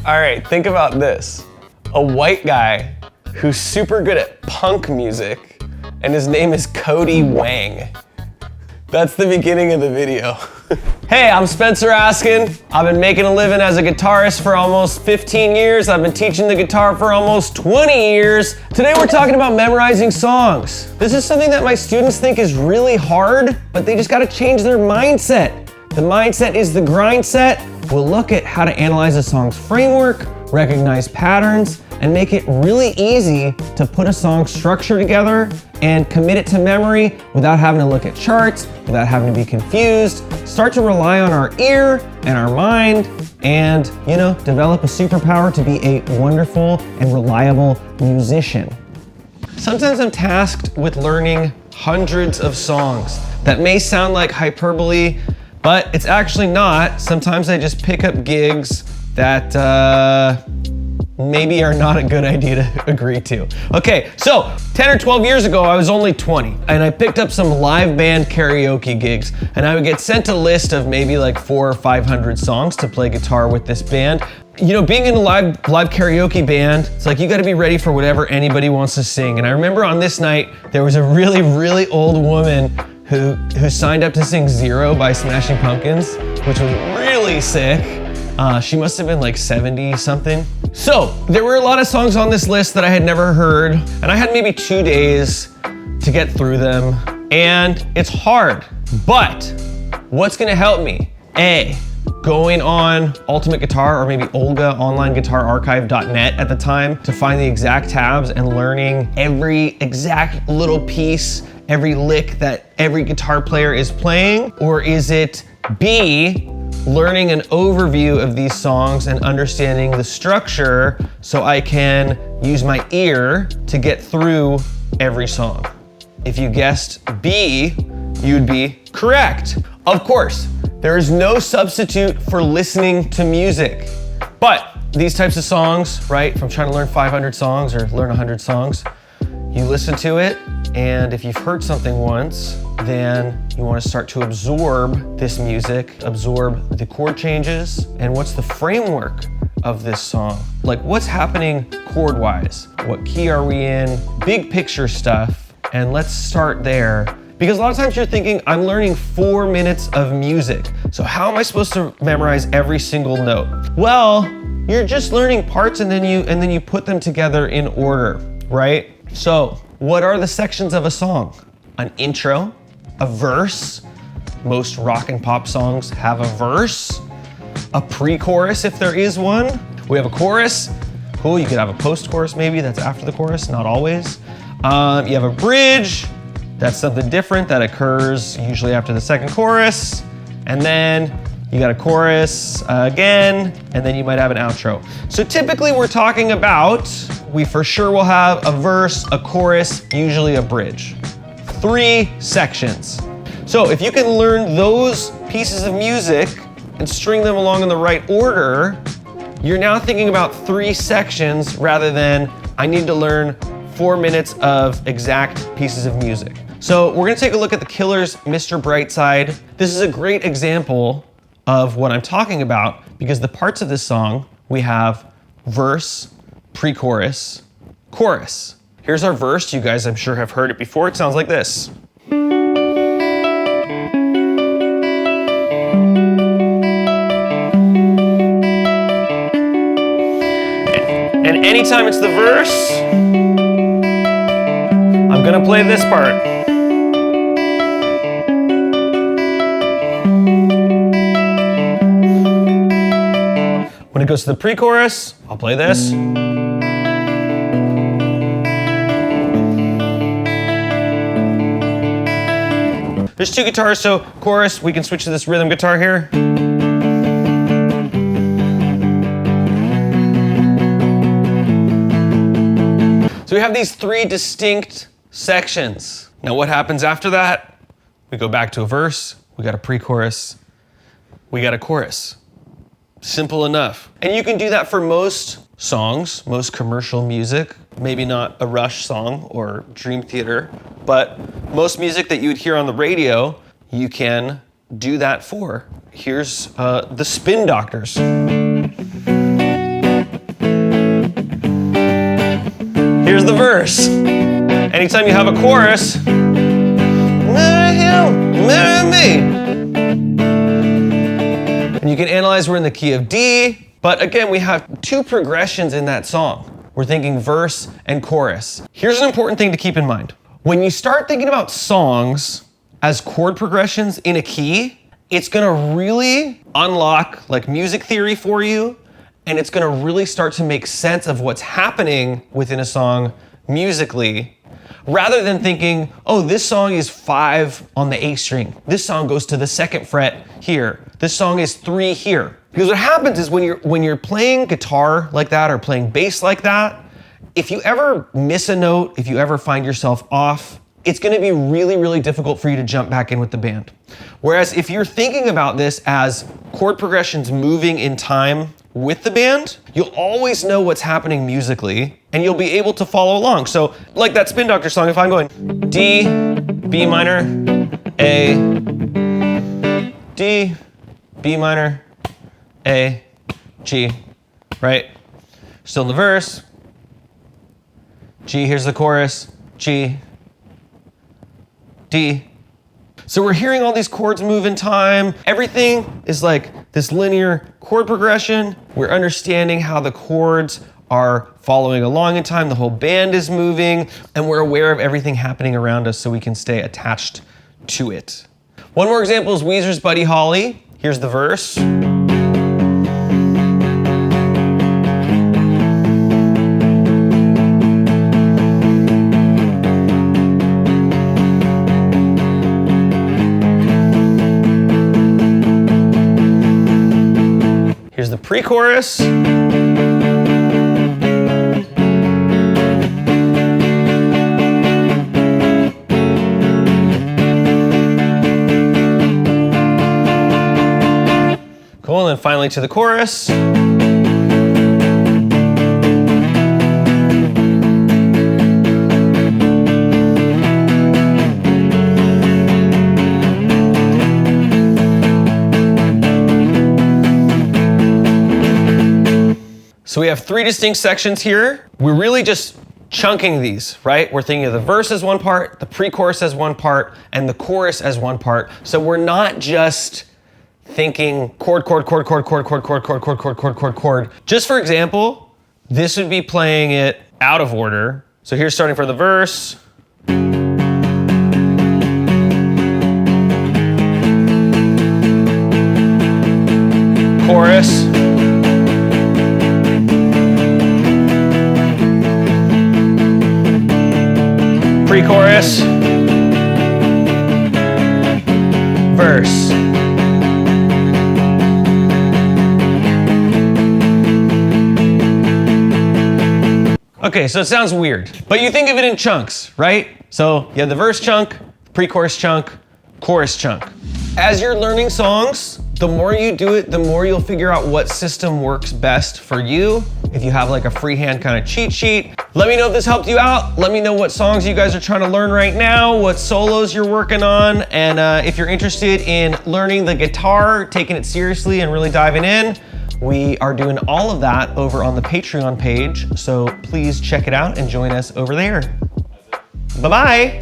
All right, think about this. A white guy who's super good at punk music, and his name is Cody Wang. That's the beginning of the video. Hey, I'm Spencer Askin. I've been making a living as a guitarist for almost 15 years. I've been teaching the guitar for almost 20 years. Today we're talking about memorizing songs. This is something that my students think is really hard, but they just gotta change their mindset. The mindset is the grind set. We'll look at how to analyze a song's framework, recognize patterns, and make it really easy to put a song structure together and commit it to memory without having to look at charts, without having to be confused, start to rely on our ear and our mind, and, develop a superpower to be a wonderful and reliable musician. Sometimes I'm tasked with learning hundreds of songs. That may sound like hyperbole, but it's actually not. Sometimes I just pick up gigs that maybe are not a good idea to agree to. Okay, so 10 or 12 years ago, I was only 20, and I picked up some live band karaoke gigs, and I would get sent a list of maybe like 400 or 500 songs to play guitar with this band. Being in a live karaoke band, it's like you gotta be ready for whatever anybody wants to sing. And I remember on this night, there was a really, really old woman who signed up to sing Zero by Smashing Pumpkins, which was really sick. She must have been like 70 something. So there were a lot of songs on this list that I had never heard, and I had maybe 2 days to get through them, and it's hard. But what's gonna help me? A, going on Ultimate Guitar or maybe Olga onlineguitararchive.net at the time to find the exact tabs and learning every exact little piece, every lick that every guitar player is playing? Or is it B, learning an overview of these songs and understanding the structure so I can use my ear to get through every song? If you guessed B, you'd be correct. Of course, there is no substitute for listening to music. But these types of songs, right, from trying to learn 500 songs or learn 100 songs, you listen to it, and if you've heard something once, then you want to start to absorb this music, absorb the chord changes, and what's the framework of this song? Like, what's happening chord-wise? What key are we in? Big picture stuff, and let's start there. Because a lot of times you're thinking, I'm learning 4 minutes of music, so how am I supposed to memorize every single note? Well, you're just learning parts and then you put them together in order, right? So, what are the sections of a song? An intro, a verse. Most rock and pop songs have a verse. A pre-chorus if there is one. We have a chorus. Cool, you could have a post-chorus maybe, that's after the chorus, not always. You have a bridge. That's something different that occurs usually after the second chorus. And then you got a chorus again, and then you might have an outro. So typically we're talking about, we for sure will have a verse, a chorus, usually a bridge. 3 sections. So if you can learn those pieces of music and string them along in the right order, you're now thinking about 3 sections rather than I need to learn 4 minutes of exact pieces of music. So we're gonna take a look at the Killers' Mr. Brightside. This is a great example of what I'm talking about because the parts of this song, we have verse, pre-chorus, chorus. Here's our verse. You guys, I'm sure, have heard it before. It sounds like this. And anytime it's the verse, I'm gonna play this part. When it goes to the pre-chorus, I'll play this. There's 2 guitars, so chorus, we can switch to this rhythm guitar here. So we have these 3 distinct sections. Now what happens after that? We go back to a verse, we got a pre-chorus, we got a chorus. Simple enough. And you can do that for most songs, most commercial music, maybe not a Rush song or Dream Theater, but most music that you would hear on the radio, you can do that for. Here's the Spin Doctors. the verse. Anytime you have a chorus, marry him, marry me. And you can analyze we're in the key of D, but again, we have two progressions in that song. We're thinking verse and chorus. Here's an important thing to keep in mind. When you start thinking about songs as chord progressions in a key, it's gonna really unlock like music theory for you, and it's gonna really start to make sense of what's happening within a song musically, rather than thinking, oh, this song is 5 on the A string. This song goes to the 2nd fret here. This song is 3 here. Because what happens is when you're playing guitar like that or playing bass like that, if you ever miss a note, if you ever find yourself off, it's gonna be really, really difficult for you to jump back in with the band. Whereas if you're thinking about this as chord progressions moving in time with the band, you'll always know what's happening musically and you'll be able to follow along. So like that Spin Doctor song, if I'm going D, B minor, A, D, B minor, A, G, right? Still in the verse, G, here's the chorus, G, D. So we're hearing all these chords move in time. Everything is like this linear chord progression. We're understanding how the chords are following along in time. The whole band is moving, and we're aware of everything happening around us so we can stay attached to it. One more example is Weezer's Buddy Holly. Here's the verse. Here's the pre-chorus. Cool, and then finally to the chorus. So we have 3 distinct sections here. We're really just chunking these, right? We're thinking of the verse as one part, the pre-chorus as one part, and the chorus as one part. So we're not just thinking chord, chord, chord, chord, chord, chord, chord, chord, chord, chord, chord, chord, chord. Just for example, this would be playing it out of order. So here's starting for the verse. Chorus. Pre-chorus, verse. Okay, so it sounds weird, but you think of it in chunks, right? So you have the verse chunk, pre-chorus chunk, chorus chunk. As you're learning songs, the more you do it, the more you'll figure out what system works best for you. If you have like a freehand kind of cheat sheet, let me know if this helped you out. Let me know what songs you guys are trying to learn right now, what solos you're working on, and if you're interested in learning the guitar, taking it seriously and really diving in, we are doing all of that over on the Patreon page, so please check it out and join us over there. Bye-bye.